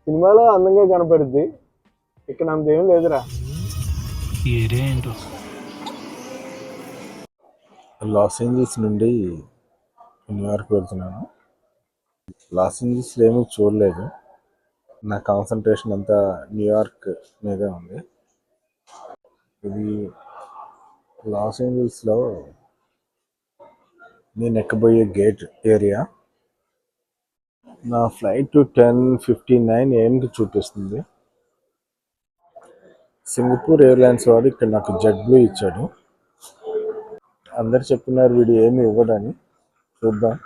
సినిమాలో అందంగా కనపడుద్ది, ఇక్కడ అంతేం లేదురా. ఏరే ఏంటో. లాస్ ఏంజల్స్ నుండి న్యూయార్క్ వెళ్తున్నాను. లాస్ ఏంజల్స్లో ఏమీ చూడలేదు. నా కాన్సన్ట్రేషన్ అంతా న్యూయార్క్ మీదే ఉంది. ఇది లాస్ ఏంజల్స్లో నేను ఎక్కబోయే గేట్ ఏరియా. నా ఫ్లైట్ 10:59 AM చూపిస్తుంది. సింగపూర్ ఎయిర్లైన్స్ వాడు ఇక్కడ నాకు జెట్ బ్లూ ఇచ్చాడు. అందరు చెప్తున్నారు వీడు ఏమి ఇవ్వడని. చూద్దాం.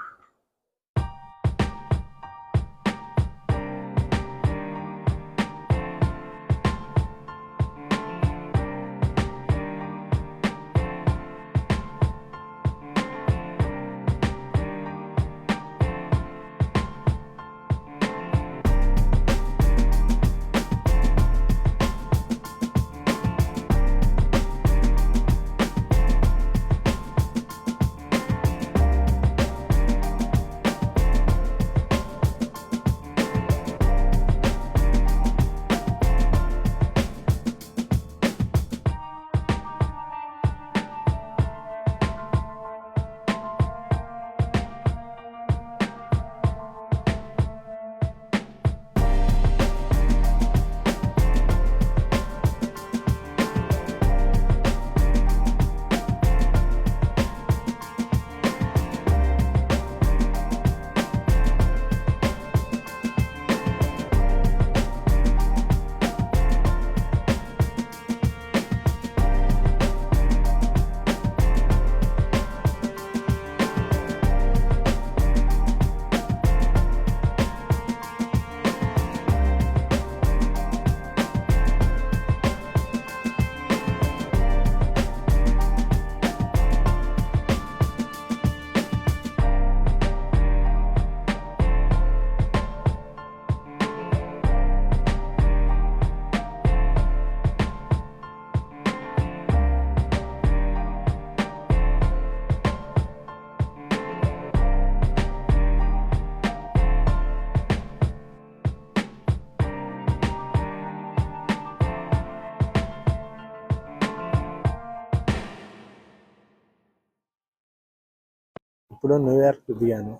ఇప్పుడు న్యూయార్క్ దిగాను.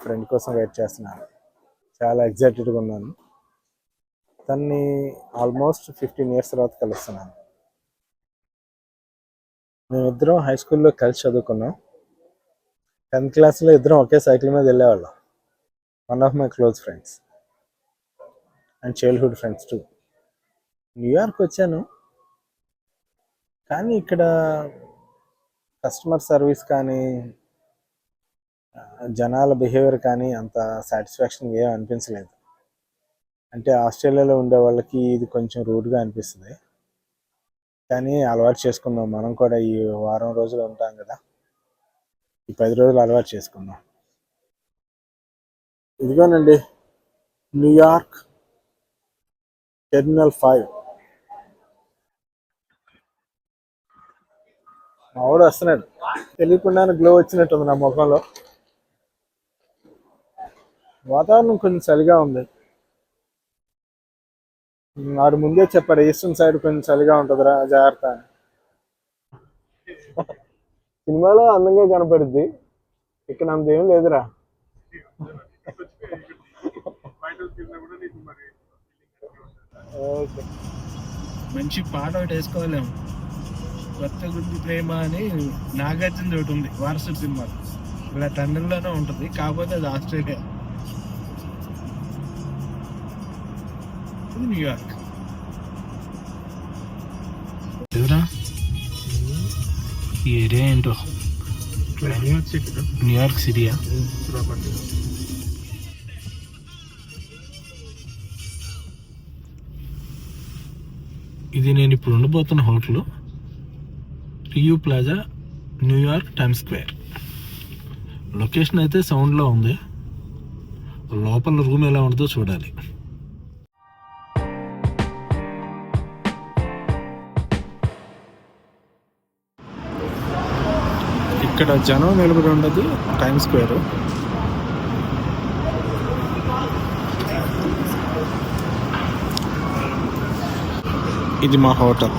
ఫ్రెండ్ కోసం వెయిట్ చేస్తున్నాను. చాలా ఎగ్జైటెడ్గా ఉన్నాను. తన్ని ఆల్మోస్ట్ 15 years తర్వాత కలుస్తున్నాను. మేమిద్దరం హై స్కూల్లో కలిసి చదువుకున్నాం. 10th క్లాస్లో ఇద్దరం ఒకే సైకిల్ మీద వెళ్ళేవాళ్ళం. One of my close friends and childhood friends two. New York వచ్చాను, కానీ ఇక్కడ కస్టమర్ సర్వీస్ కానీ జనాల బిహేవియర్ కానీ అంత సాటిస్ఫాక్షన్ ఏం అనిపించలేదు. అంటే ఆస్ట్రేలియాలో ఉండే వాళ్ళకి ఇది కొంచెం రూడ్గా అనిపిస్తుంది, కానీ అలవాటు చేసుకుందాం. మనం కూడా ఈ వారం రోజులు ఉంటాం కదా, ఈ 10 రోజులు అలవాటు చేసుకుందాం. ఇదిగోనండి న్యూయార్క్ టెర్మినల్ 5. మా వాడు వస్తున్నాడు. తెలియకుండానే గ్లో వచ్చినట్టుంది నా ముఖంలో. వాతావరణం కొంచెం చలిగా ఉంది. వాడు ముందే చెప్పాడు ఈస్టర్న్ సైడ్ కొంచెం చలిగా ఉంటుందిరా, జాగ్రత్త. సినిమాలో అందంగా కనపడుద్ది, ఇక్కడ అంతేం లేదురా. మంచి పాట ఒకటి వేసుకోలేము. కొత్త గురించి ప్రేమ అని నాగార్జున ఒకటి ఉంది వారసుడు సినిమా. ఇలా టన్నెల్లోనే ఉంటుంది, కాకపోతే అది ఆస్ట్రేలియా. ఇది న్యూయార్క్. ఎవరా ఈ ఏరియా ఏంటో? న్యూయార్క్ సిటీయా? ఇది నేను ఇప్పుడు ఉండబోతున్న hotel Riu Plaza, New York Times Square. Location అయితే సౌండ్లో ఉంది. లోపల రూమ్ ఎలా ఉంటుందో చూడాలి. ఇక్కడ జనం నిలబడి ఉండదు టైమ్స్ స్క్వేర్. ఇది మా హోటల్.